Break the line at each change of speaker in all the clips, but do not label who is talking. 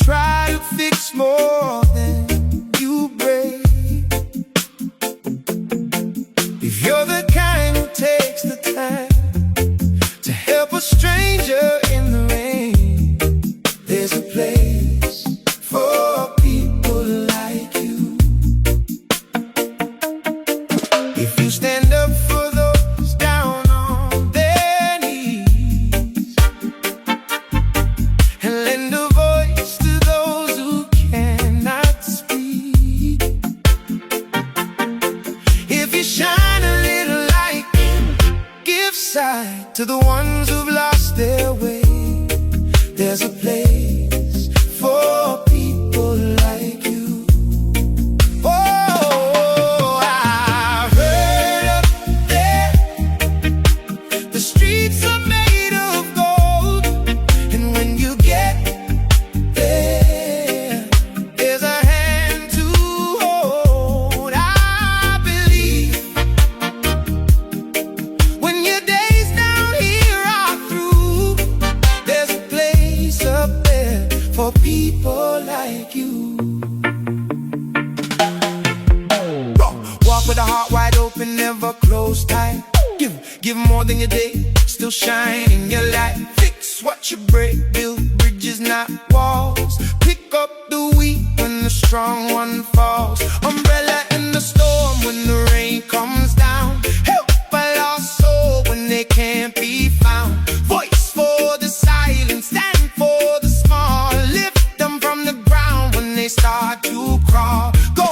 try to fix more than you break, if you're the kind who takes the time to help a stranger in the rain, there's a place for people like you. If you stand up for those down on their knees and lend a voice to those who cannot speak, if you shine a little light, give sight to the ones who've lost their way, there's a place for people like you. Oh, I heard up there the streets are made of gold, and when you get there, there's a hand to hold. I believe when your days down here are through, there's a place up there for people like you. Walk with a heart wide open, never close tight. Give more than you did, still shine in your light. Fix what you break, build bridges, not walls. Pick up the weak when the strong one falls. Umbrella in the storm when the rain comes down. Help a lost soul when they can't be found. Voice for the silent, stand for the small. Lift them from the ground when they start to crawl. Go,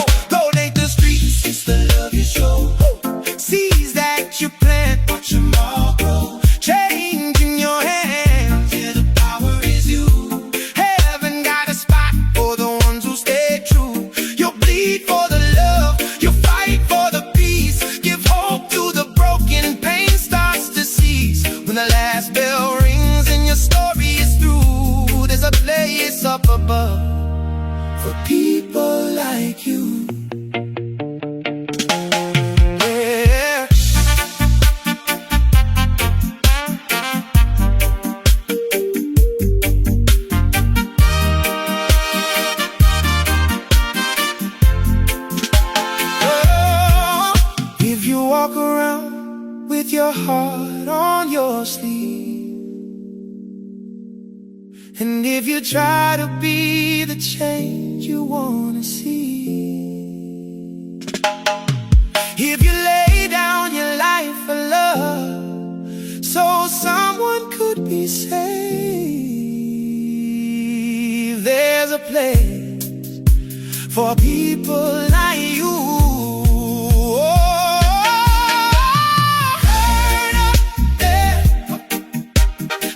take the streets, it's the love you show. Seeds that you plant, watch them all grow. Change in your hands, yeah, the power is you. Heaven got a spot for the ones who stay true. You'll bleed for the love, you'll fight for the peace. Give hope to the broken, pain starts to cease. When the last bell rings and your story is through, there's a place up above for people like you. Yeah. Oh, if you walk around with your heart on your sleeve, and if you try to be the change you wanna see, if you lay down your life for love so someone could be saved, there's a place for people like you. Heard up there,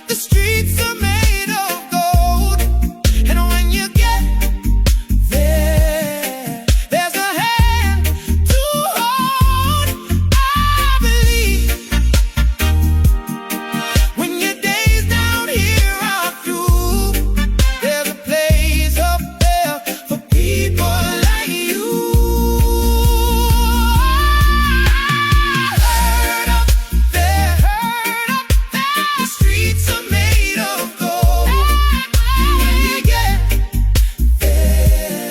the streets are made of gold, and when you get there, there's a hand to hold. I believe when your days down here are through, there's a place up there for people like you. Heard up there, the streets are made of gold, and when you get there,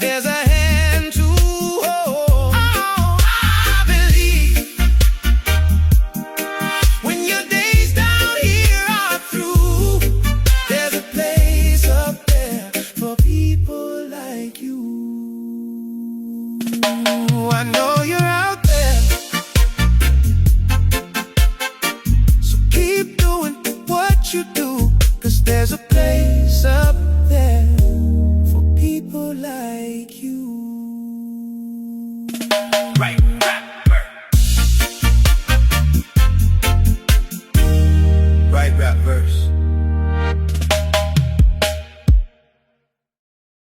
there's a hand to hold. I believe when your days down here are through, there's a place up there for people like you. I know you're out there, so keep doing what you do, 'cause there's a place up there for people like you. Right.